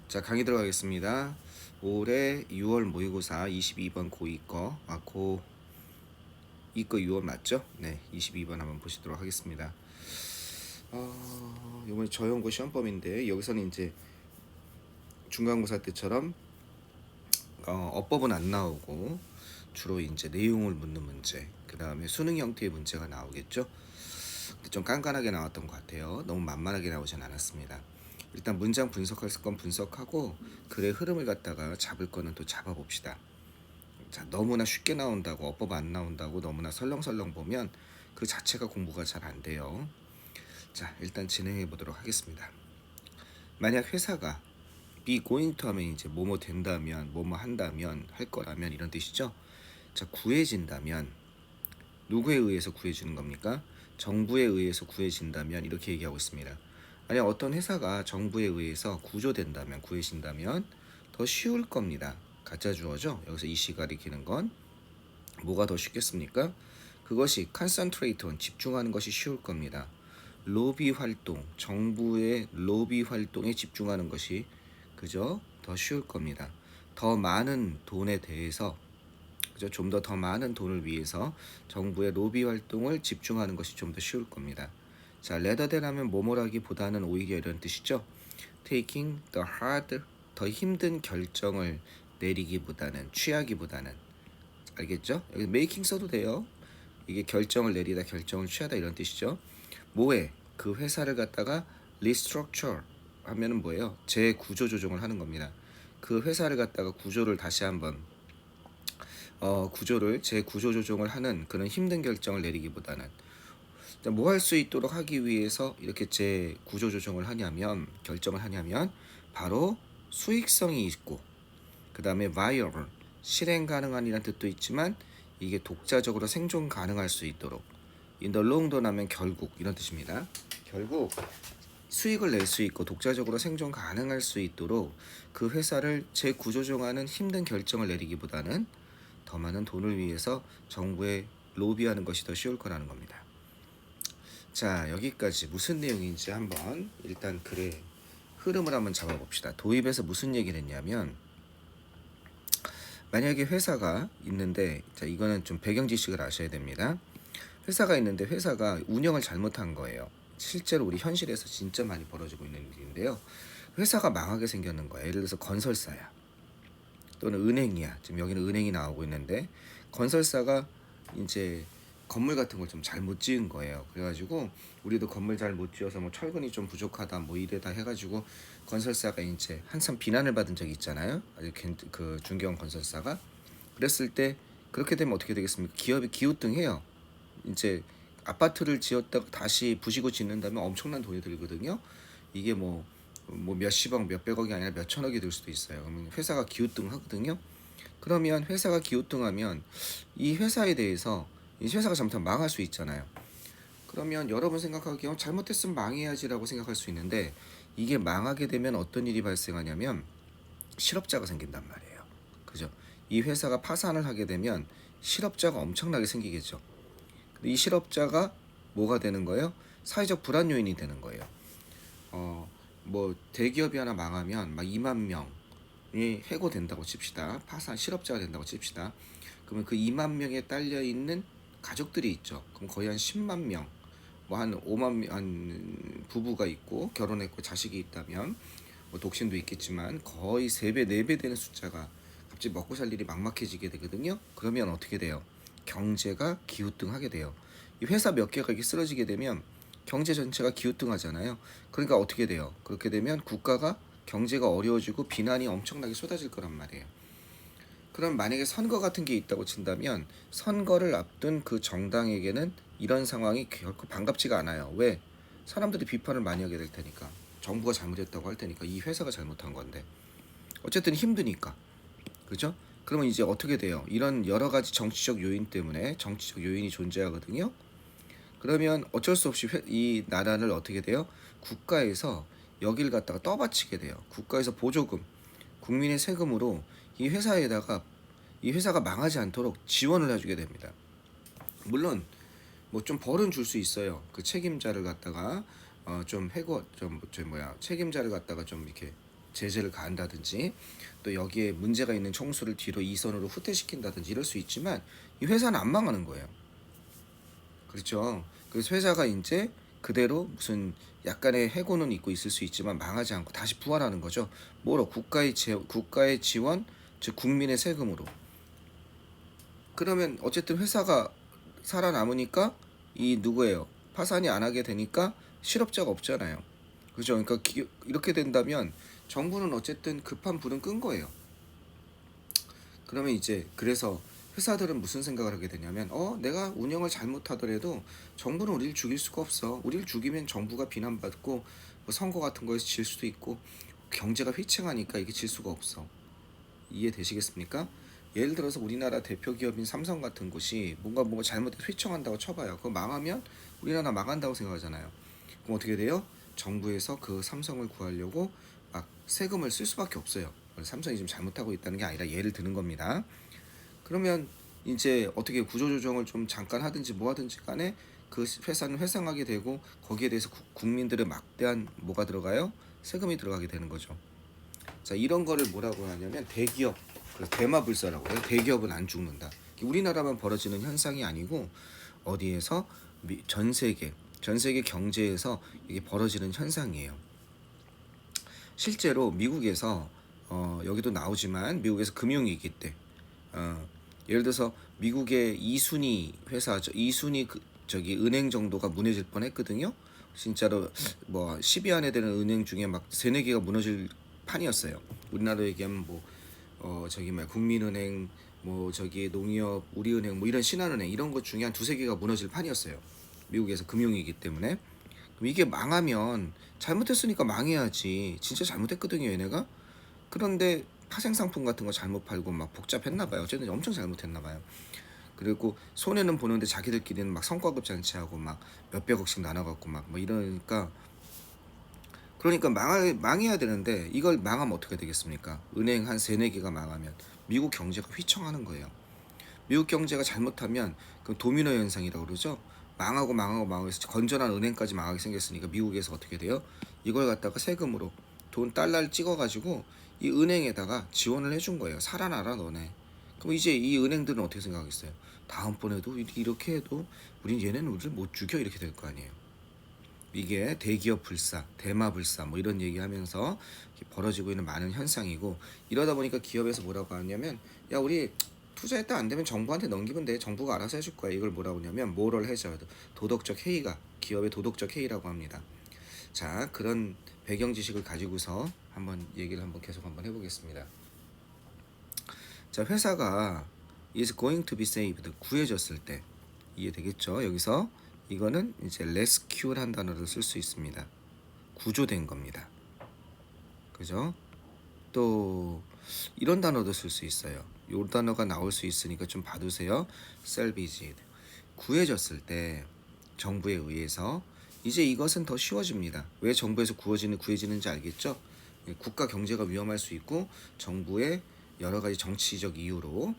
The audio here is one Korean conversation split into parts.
자, 강의 들어가겠습니다. 올해 6월 모의고사 22번 고2 거, 고2 거 6월 맞죠? 네, 22번 한번 보시도록 하겠습니다. 이번에 저연고 시험범인데 여기서는 이제 중간고사 때처럼 어법은 안 나오고 주로 이제 내용을 묻는 문제, 그 다음에 수능 형태의 문제가 나오겠죠? 근데 좀 깐깐하게 나왔던 것 같아요. 너무 만만하게 나오진 않았습니다. 일단 문장 분석할 건 분석하고 글의 흐름을 갖다가 잡을 거는 또 잡아봅시다. 자, 너무나 쉽게 나온다고 어법 안 나온다고 너무나 설렁설렁 보면 그 자체가 공부가 잘 안 돼요. 자, 일단 진행해 보도록 하겠습니다. 만약 회사가 be going to 하면 이제 뭐뭐 된다면, 뭐뭐 한다면, 할 거라면 이런 뜻이죠. 자, 구해진다면 누구에 의해서 구해주는 겁니까? 정부에 의해서 구해진다면 이렇게 얘기하고 있습니다. 만약 어떤 회사가 정부에 의해서 구조된다면, 구해진다면 더 쉬울 겁니다. 가짜 주어죠. 여기서 이 시가 가리키는 건 뭐가 더 쉽겠습니까? 그것이 concentrate on, 집중하는 것이 쉬울 겁니다. 로비 활동, 정부의 로비 활동에 집중하는 것이 그죠? 더 쉬울 겁니다. 더 많은 돈에 대해서 그죠? 좀 더 많은 돈을 위해서 정부의 로비 활동을 집중하는 것이 좀 더 쉬울 겁니다. 자, rather than 하면 뭐뭐라기보다는 오히려 이런 뜻이죠. taking the hard, 더 힘든 결정을 내리기보다는, 취하기보다는. 알겠죠? 여기 making 써도 돼요. 이게 결정을 내리다, 결정을 취하다 이런 뜻이죠. 뭐에? 그 회사를 갖다가 restructure 하면은 뭐예요? 재구조 조정을 하는 겁니다. 그 회사를 갖다가 구조를 다시 한번 구조를 재구조 조정을 하는 그런 힘든 결정을 내리기보다는 뭐 할 수 있도록 하기 위해서 이렇게 재구조 조정을 하냐면 결정을 하냐면 바로 수익성이 있고 그 다음에 viable 실행 가능한이란 뜻도 있지만 이게 독자적으로 생존 가능할 수 있도록 in the long run 하면 결국 이런 뜻입니다. 결국 수익을 낼 수 있고 독자적으로 생존 가능할 수 있도록 그 회사를 재구조정하는 힘든 결정을 내리기보다는 더 많은 돈을 위해서 정부에 로비하는 것이 더 쉬울 거라는 겁니다. 자, 여기까지 무슨 내용인지 한번 일단 글의 흐름을 한번 잡아봅시다. 도입에서 무슨 얘기를 했냐면 만약에 회사가 있는데 자, 이거는 좀 배경 지식을 아셔야 됩니다. 회사가 있는데 회사가 운영을 잘못한 거예요. 실제로 우리 현실에서 진짜 많이 벌어지고 있는 일인데요. 회사가 망하게 생겼는 거예요. 예를 들어서 건설사야. 또는 은행이야. 지금 여기는 은행이 나오고 있는데 건설사가 이제 건물 같은 걸 좀 잘못 지은 거예요. 그래가지고 우리도 건물 잘 못 지어서 뭐 철근이 좀 부족하다 뭐 이래다 해가지고 건설사가 이제 한참 비난을 받은 적이 있잖아요. 아주 그 중견 건설사가 그랬을 때 그렇게 되면 어떻게 되겠습니까? 기업이 기우뚱해요. 이제 아파트를 지었다가 다시 부시고 짓는다면 엄청난 돈이 들거든요. 이게 뭐 몇십억, 몇백억이 아니라 몇천억이 들 수도 있어요. 그러면 회사가 기우뚱하거든요. 그러면 회사가 기우뚱하면 이 회사에 대해서 이 회사가 잘못하면 망할 수 있잖아요. 그러면 여러분 생각하기에 잘못했으면 망해야지라고 생각할 수 있는데 이게 망하게 되면 어떤 일이 발생하냐면 실업자가 생긴단 말이에요. 그죠? 이 회사가 파산을 하게 되면 실업자가 엄청나게 생기겠죠. 이 실업자가 뭐가 되는 거예요? 사회적 불안 요인이 되는 거예요. 뭐 대기업이 하나 망하면 막 2만 명이 해고된다고 칩시다. 파산 실업자가 된다고 칩시다. 그러면 그 2만 명에 딸려 있는 가족들이 있죠. 그럼 거의 한 10만 명, 뭐 한 5만 명, 한 부부가 있고 결혼했고 자식이 있다면 뭐 독신도 있겠지만 거의 3배, 4배 되는 숫자가 갑자기 먹고 살 일이 막막해지게 되거든요. 그러면 어떻게 돼요? 경제가 기우뚱하게 돼요. 이 회사 몇 개가 이렇게 쓰러지게 되면 경제 전체가 기우뚱하잖아요. 그러니까 어떻게 돼요? 그렇게 되면 국가가 경제가 어려워지고 비난이 엄청나게 쏟아질 거란 말이에요. 그럼 만약에 선거 같은 게 있다고 친다면 선거를 앞둔 그 정당에게는 이런 상황이 결코 반갑지가 않아요. 왜? 사람들이 비판을 많이 하게 될 테니까. 정부가 잘못했다고 할 테니까 이 회사가 잘못한 건데. 어쨌든 힘드니까. 그죠? 그러면 이제 어떻게 돼요? 이런 여러 가지 정치적 요인 때문에 정치적 요인이 존재하거든요. 그러면 어쩔 수 없이 이 나라를 어떻게 돼요? 국가에서 여기를 갖다가 떠받치게 돼요. 국가에서 보조금, 국민의 세금으로 이 회사에다가 이 회사가 망하지 않도록 지원을 해주게 됩니다. 물론 뭐 좀 벌은 줄 수 있어요. 그 책임자를 갖다가 좀 해고 책임자를 갖다가 좀 이렇게 제재를 가한다든지 또 여기에 문제가 있는 총수를 뒤로 이선으로 후퇴시킨다든지 이럴 수 있지만 이 회사는 안 망하는 거예요. 그렇죠. 그래서 회사가 이제 그대로 무슨 약간의 해고는 있고 있을 수 있지만 망하지 않고 다시 부활하는 거죠. 뭐로 국가의 지원, 즉 국민의 세금으로. 그러면 어쨌든 회사가 살아남으니까 이 누구예요? 파산이 안 하게 되니까 실업자가 없잖아요. 그죠? 그러니까 이렇게 된다면 정부는 어쨌든 급한 불은 끈 거예요. 그러면 이제 그래서 회사들은 무슨 생각을 하게 되냐면 내가 운영을 잘못하더라도 정부는 우리를 죽일 수가 없어. 우리를 죽이면 정부가 비난받고 뭐 선거 같은 거에서 질 수도 있고 경제가 휘청하니까 이게 질 수가 없어. 이해되시겠습니까? 예를 들어서 우리나라 대표 기업인 삼성 같은 곳이 뭔가 잘못해서 휘청한다고 쳐봐요. 그거 망하면 우리나라 망한다고 생각하잖아요. 그럼 어떻게 돼요? 정부에서 그 삼성을 구하려고 막 세금을 쓸 수밖에 없어요. 삼성이 지금 잘못하고 있다는 게 아니라 예를 드는 겁니다. 그러면 이제 어떻게 구조조정을 좀 잠깐 하든지 뭐 하든지 간에 그 회사는 회상하게 되고 거기에 대해서 국민들의 막대한 뭐가 들어가요? 세금이 들어가게 되는 거죠. 자, 이런 거를 뭐라고 하냐면 대기업, 그래서 대마불사라고 해요. 대기업은 안 죽는다. 우리나라만 벌어지는 현상이 아니고 어디에서 전 세계 경제에서 이게 벌어지는 현상이에요. 실제로 미국에서 여기도 나오지만 미국에서 금융위기 때 예를 들어서 미국의 2순위 회사죠. 2순위 은행 정도가 무너질 뻔했거든요. 진짜로 뭐 10위 안에 되는 은행 중에 막 3-4개가 무너질 판이었어요. 우리나라로 얘기하면 국민은행, 농협, 우리은행, 이런 신한은행 이런 것 중에 한 2-3개가 무너질 판이었어요. 미국에서 금융위기 때문에. 그럼 이게 망하면 잘못했으니까 망해야지. 진짜 잘못했거든요, 얘네가. 그런데 파생상품 같은 거 잘못 팔고 막 복잡했나봐요. 어쨌든 엄청 잘못했나봐요. 그리고 손해는 보는데 자기들끼리는 막 성과급 잔치하고 막 몇백억씩 나눠갖고 막 이러니까 그러니까 망해야 되는데 이걸 망하면 어떻게 되겠습니까? 은행 한 3-4개가 망하면 미국 경제가 휘청하는 거예요. 미국 경제가 잘못하면 그 도미노 현상이라고 그러죠. 망하고 해서 건전한 은행까지 망하게 생겼으니까 미국에서 어떻게 돼요? 이걸 갖다가 세금으로 달러를 찍어가지고 이 은행에다가 지원을 해준 거예요. 살아나라 너네. 그럼 이제 이 은행들은 어떻게 생각하겠어요? 다음번에도 이렇게 해도 얘네는 우리를 못 죽여 이렇게 될 거 아니에요. 이게 대기업 불사, 대마 불사 이런 얘기하면서 벌어지고 있는 많은 현상이고 이러다 보니까 기업에서 뭐라고 하냐면 야 우리 투자했다 안 되면 정부한테 넘기면 돼. 정부가 알아서 해줄 거야. 이걸 뭐라고 하냐면 모럴 해저 도덕적 해이가 기업의 도덕적 해이라고 합니다. 자 그런 배경 지식을 가지고서 얘기를 계속 해보겠습니다. 자 회사가 is going to be saved 구해졌을 때 이해되겠죠? 여기서 이거는 이제 rescue란 단어를 쓸 수 있습니다. 구조된 겁니다. 그죠? 또 이런 단어도 쓸 수 있어요. 요 단어가 나올 수 있으니까 좀 봐두세요. salvaged 구해졌을 때 정부에 의해서 이제 이것은 더 쉬워집니다. 왜 정부에서 구해지는지 알겠죠? 국가 경제가 위험할 수 있고 정부의 여러 가지 정치적 이유로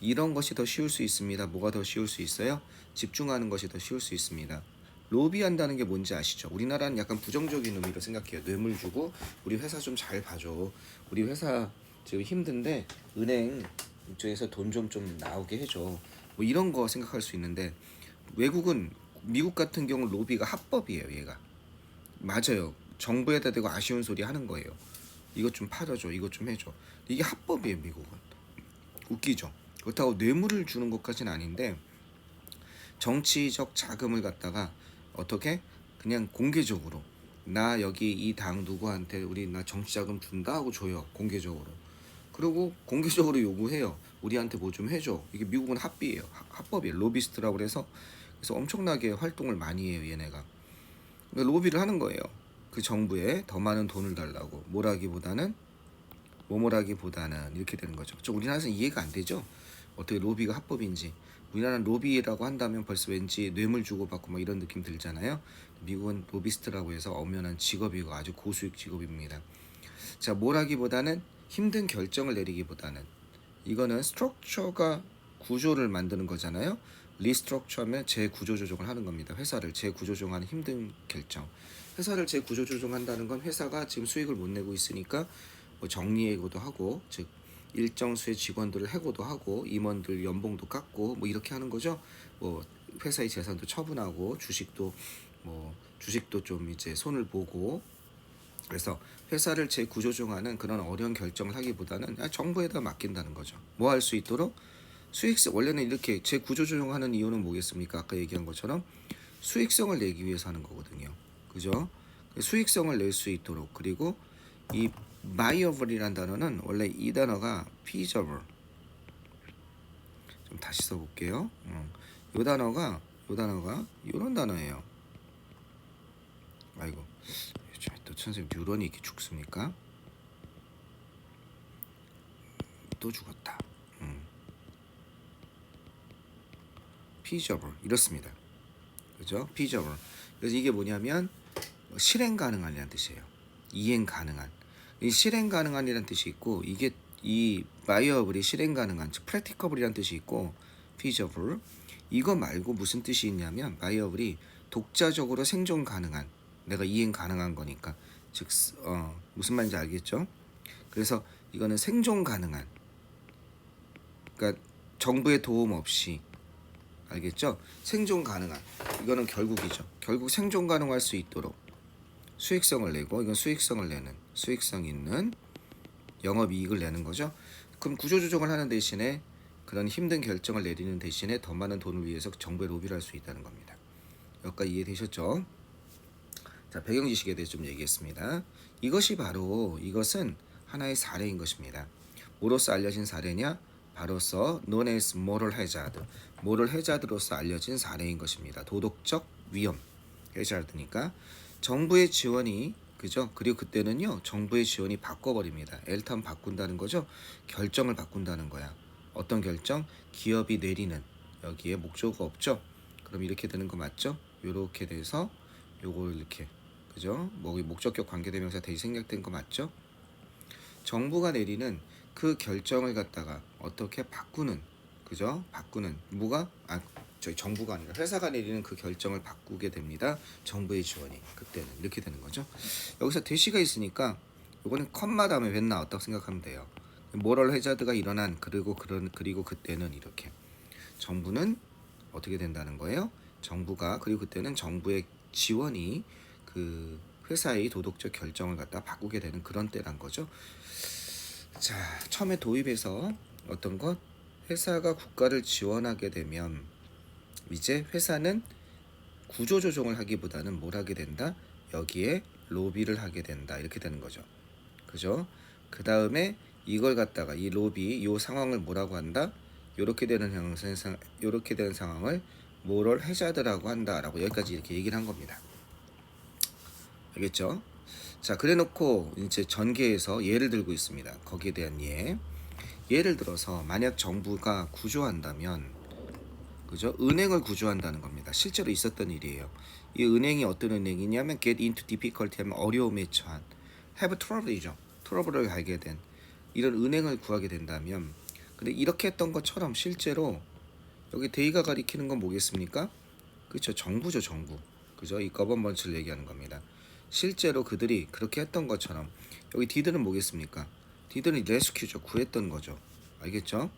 이런 것이 더 쉬울 수 있습니다. 뭐가 더 쉬울 수 있어요? 집중하는 것이 더 쉬울 수 있습니다. 로비한다는 게 뭔지 아시죠? 우리나라는 약간 부정적인 의미로 생각해요. 뇌물 주고 우리 회사 좀 잘 봐줘. 우리 회사 지금 힘든데 은행 쪽에서 돈 좀 나오게 해줘. 이런 거 생각할 수 있는데 외국은 미국 같은 경우 로비가 합법이에요. 얘가 맞아요. 정부에다 대고 아쉬운 소리 하는 거예요. 이것 좀 팔아줘. 이것 좀 해줘. 이게 합법이에요. 미국은. 웃기죠? 그렇다고 뇌물을 주는 것까지는 아닌데 정치적 자금을 갖다가 어떻게 그냥 공개적으로 나 여기 이 당 누구한테 나 정치 자금 준다 하고 줘요. 공개적으로. 그리고 공개적으로 요구해요. 우리한테 뭐 좀 해줘. 이게 미국은 합법이에요. 로비스트라고 그래서 엄청나게 활동을 많이 해요. 얘네가. 그러니까 로비를 하는 거예요. 그 정부에 더 많은 돈을 달라고. 뭐라기보다는 이렇게 되는 거죠. 우리나라에서는 이해가 안 되죠. 어떻게 로비가 합법인지. 우리나라는 로비라고 한다면 벌써 왠지 뇌물 주고받고 이런 느낌 들잖아요. 미국은 로비스트라고 해서 엄연한 직업이고 아주 고수익 직업입니다. 자, 뭐라기보다는 힘든 결정을 내리기보다는 이거는 스트럭처가 구조를 만드는 거잖아요. 리스트럭처면 재구조조정을 하는 겁니다. 회사를 재구조조정하는 힘든 결정. 회사를 재구조조정한다는 건 회사가 지금 수익을 못 내고 있으니까 뭐 정리해고도 하고, 즉 일정 수의 직원들을 해고도 하고 임원들 연봉도 깎고 뭐 이렇게 하는 거죠. 뭐 회사의 재산도 처분하고 주식도 좀 이제 손을 보고. 그래서 회사를 재구조조정하는 그런 어려운 결정을 하기보다는 정부에다 맡긴다는 거죠. 뭐 할 수 있도록 수익성, 원래는 이렇게 재구조조정하는 이유는 뭐겠습니까? 아까 얘기한 것처럼 수익성을 내기 위해서 하는 거거든요. 그죠? 수익성을 낼 수 있도록. 그리고 이 viable이란 단어는 원래 이 단어가 feasible, 좀 다시 써볼게요. 요 단어가 이런 단어예요. 아이고, 또 선생님 뉴런이 이렇게 죽습니까? 또 죽었다. feasible 이렇습니다. 그죠? feasible. 그래서 이게 뭐냐면 실행 가능한이라는 뜻이에요. 이행 가능한. 이 실행 가능한이라는 뜻이 있고, 이게 이 viable이 실행 가능한, 즉 practicable이라는 뜻이 있고, feasible. 이거 말고 무슨 뜻이 있냐면 viable이 독자적으로 생존 가능한, 내가 이행 가능한 거니까, 즉 무슨 말인지 알겠죠? 그래서 이거는 생존 가능한, 그러니까 정부의 도움 없이, 알겠죠? 생존 가능한, 이거는 결국이죠. 결국 생존 가능할 수 있도록 수익성을 내고, 이건 수익성을 내는, 수익성 있는 영업이익을 내는 거죠. 그럼 구조조정을 하는 대신에, 그런 힘든 결정을 내리는 대신에 더 많은 돈을 위해서 정부에 로비를 할 수 있다는 겁니다. 여기까지 이해되셨죠? 자, 배경 지식에 대해서 좀 얘기했습니다. 이것은 하나의 사례인 것입니다. 뭐로서 알려진 사례냐? 바로서 known as moral hazard, moral hazard로서 알려진 사례인 것입니다. 도덕적 위험, hazard니까. 정부의 지원이, 그죠? 그리고 그때는요, 정부의 지원이 바꿔버립니다. 엘탄 바꾼다는 거죠. 결정을 바꾼다는 거야. 어떤 결정? 기업이 내리는, 여기에 목적어가 없죠. 그럼 이렇게 되는 거 맞죠? 요렇게 돼서 요걸 이렇게, 그죠? 뭐 목적격 관계대명사 대시 생략된 거 맞죠? 정부가 내리는 그 결정을 갖다가 어떻게 바꾸는, 그죠? 바꾸는, 저희 정부가 아니라 회사가 내리는 그 결정을 바꾸게 됩니다. 정부의 지원이. 그때는 이렇게 되는 거죠. 여기서 대시가 있으니까 이거는 컴마 다음에 웬 나왔다고 생각하면 돼요. 모럴 해자드가 일어난, 그리고 그때는 이렇게 정부는 어떻게 된다는 거예요? 정부가, 그리고 그때는 정부의 지원이 그 회사의 도덕적 결정을 갖다 바꾸게 되는 그런 때란 거죠. 자, 처음에 도입해서 어떤 것, 회사가 국가를 지원하게 되면 이제 회사는 구조조정을 하기보다는 뭘 하게 된다? 여기에 로비를 하게 된다. 이렇게 되는 거죠. 그죠? 그 다음에 이걸 갖다가 이 로비, 이 상황을 뭐라고 한다? 요렇게 되는 상황을 모럴 해자드라고 한다라고 여기까지 이렇게 얘기를 한 겁니다. 알겠죠? 자, 그래놓고 이제 전개에서 예를 들고 있습니다. 거기에 대한 예를 들어서 만약 정부가 구조한다면, 그죠? 은행을 구조한다는 겁니다. 실제로 있었던 일이에요. 이 은행이 어떤 은행이냐면 get into difficulty 하면 어려움에 처한, have trouble이죠. 트러블을 가게 된 이런 은행을 구하게 된다면, 근데 이렇게 했던 것처럼 실제로 여기 데이가 가리키는 건 뭐겠습니까? 그렇죠. 정부죠, 정부. 그죠? 이 거버먼츠를 얘기하는 겁니다. 실제로 그들이 그렇게 했던 것처럼, 여기 디드는 뭐겠습니까? 디드는 레스큐죠. 구했던 거죠. 알겠죠?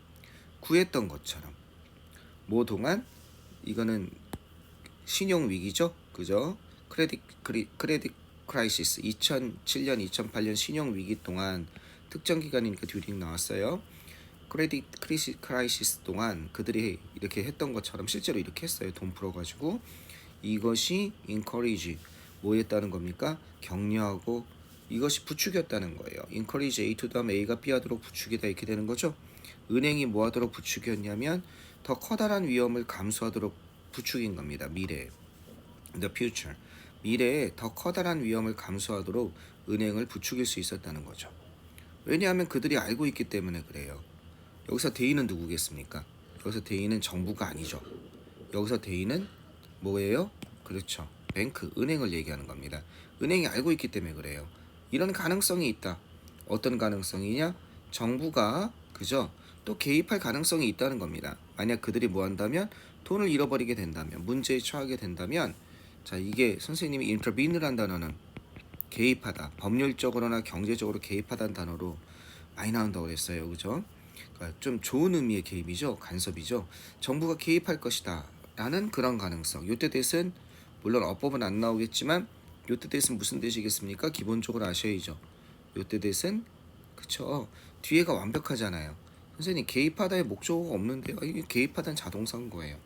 구했던 것처럼. 뭐 동안 이거는 신용 위기죠. 그죠? 크레딧 크라이시스 2007년 2008년 신용 위기 동안 특정 기간이니까 듀링 나왔어요. 크레딧 크라이시스 동안 그들이 이렇게 했던 것처럼 실제로 이렇게 했어요. 돈 풀어가지고. 이것이 encourage, 뭐 했다는 겁니까? 격려하고, 이것이 부추겼다는 거예요. encourage A to 다음 A가 B 하도록 부추기다, 이렇게 되는 거죠. 은행이 뭐 하도록 부추겼냐면 더 커다란 위험을 감수하도록 부추긴 겁니다. 미래에, the future, 미래에 더 커다란 위험을 감수하도록 은행을 부추길 수 있었다는 거죠. 왜냐하면 그들이 알고 있기 때문에 그래요. 여기서 대의는 누구겠습니까? 여기서 대의는 정부가 아니죠. 여기서 대의는 뭐예요? 그렇죠. 뱅크, 은행을 얘기하는 겁니다. 은행이 알고 있기 때문에 그래요. 이런 가능성이 있다. 어떤 가능성이냐? 정부가, 그죠? 또 개입할 가능성이 있다는 겁니다. 만약 그들이 뭐 한다면, 돈을 잃어버리게 된다면, 문제에 처하게 된다면, 자, 이게 선생님이 intervene란 단어는 개입하다, 법률적으로나 경제적으로 개입하다는 단어로 많이 나온다고 그랬어요. 그죠? 그러니까 좀 좋은 의미의 개입이죠. 간섭이죠. 정부가 개입할 것이다 라는 그런 가능성. 요때 대신 물론 어법은 안 나오겠지만 요때 대신 무슨 뜻이겠습니까? 기본적으로 아셔야죠. 요때 대신 그쵸. 뒤에가 완벽하잖아요. 선생님 개입하다의 목적어가 없는데요. 이게 개입하다는 자동사인 거예요.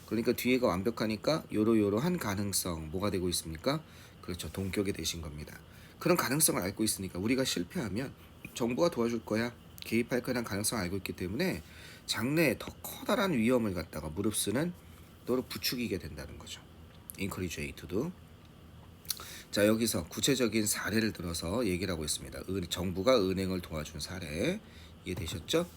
그러니까 뒤에가 완벽하니까 요러요러한 가능성 뭐가 되고 있습니까? 그렇죠. 동격이 되신 겁니다. 그런 가능성을 알고 있으니까 우리가 실패하면 정부가 도와줄 거야. 개입할 거라는 가능성을 알고 있기 때문에 장래에 더 커다란 위험을 갖다가 무릅쓰는 너를 부추기게 된다는 거죠. encourage 자, 여기서 구체적인 사례를 들어서 얘기를 하고 있습니다. 정부가 은행을 도와준 사례 이해되셨죠?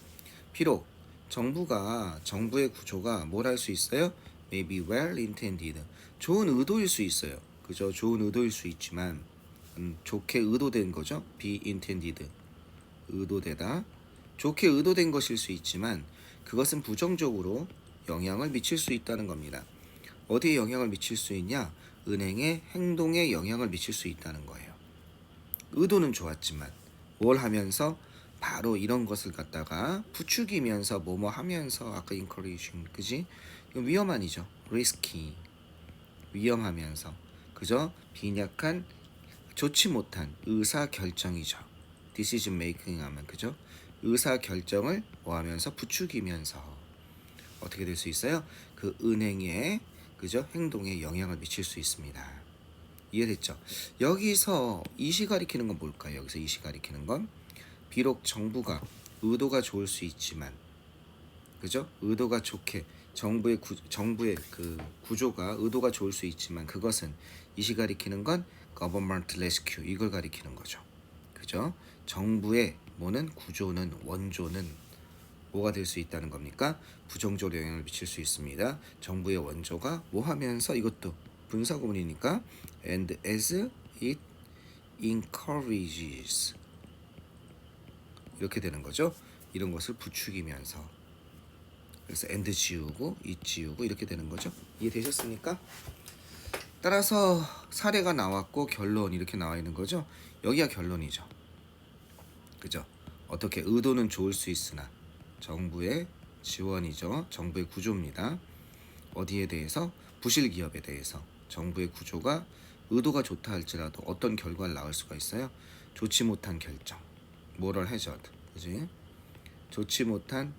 비록 정부의 구조가 뭘 할 수 있어요? Maybe well intended. 좋은 의도일 수 있어요. 그죠? 좋은 의도일 수 있지만 좋게 의도된 거죠. be intended. 의도되다. 좋게 의도된 것일 수 있지만 그것은 부정적으로 영향을 미칠 수 있다는 겁니다. 어디에 영향을 미칠 수 있냐? 은행의 행동에 영향을 미칠 수 있다는 거예요. 의도는 좋았지만 뭘 하면서 바로 이런 것을 갖다가 부추기면서 뭐뭐 하면서 아까 encouraging 그지? 이거 위험한이죠. risky 위험하면서 그죠? 빈약한 좋지 못한 의사 결정이죠. decision making 하면 그죠? 의사 결정을 뭐 하면서 부추기면서 어떻게 될 수 있어요? 그 은행의 그죠? 행동에 영향을 미칠 수 있습니다. 이해됐죠? 여기서 이시 가리키는 건 뭘까요? 여기서 이시 가리키는 건 비록 정부가 의도가 좋을 수 있지만 그죠? 의도가 좋게 정부의 그 구조가 의도가 좋을 수 있지만 그것은 이시 가리키는 건 government rescue 이걸 가리키는 거죠. 그죠? 정부의 뭐는 구조는 원조는 뭐가 될 수 있다는 겁니까? 부정적으로 영향을 미칠 수 있습니다. 정부의 원조가 뭐 하면서 이것도 분사구문이니까 and as it encourages 이렇게 되는 거죠. 이런 것을 부추기면서 그래서 and 지우고 it 지우고 이렇게 되는 거죠. 이해되셨습니까? 따라서 사례가 나왔고 결론 이렇게 나와 있는 거죠. 여기가 결론이죠. 그죠? 어떻게 의도는 좋을 수 있으나 정부의 지원이죠. 정부의 구조입니다. 어디에 대해서? 부실 기업에 대해서 정부의 구조가 의도가 좋다 할지라도 어떤 결과를 낳을 수가 있어요. 좋지 못한 결정, moral hazard, 그지? 좋지 못한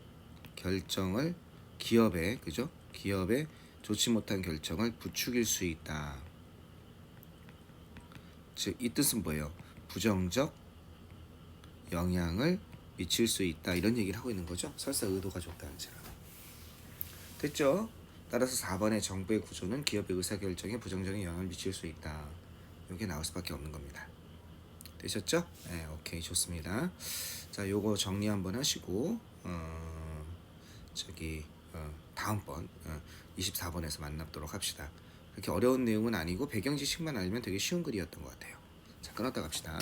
결정을 기업에 그죠? 기업에 좋지 못한 결정을 부추길 수 있다. 즉 이 뜻은 뭐예요? 부정적 영향을 미칠 수 있다 이런 얘기를 하고 있는 거죠. 설사 의도가 좋다는 지라 됐죠? 따라서 4번의 정부의 구조는 기업의 의사결정에 부정적인 영향을 미칠 수 있다. 이게 나올 수밖에 없는 겁니다. 되셨죠? 네, 오케이 좋습니다. 자, 요거 정리 한번 하시고 다음번 24번에서 만나도록 합시다. 그렇게 어려운 내용은 아니고 배경 지식만 알면 되게 쉬운 글이었던 것 같아요. 자, 끊었다 갑시다.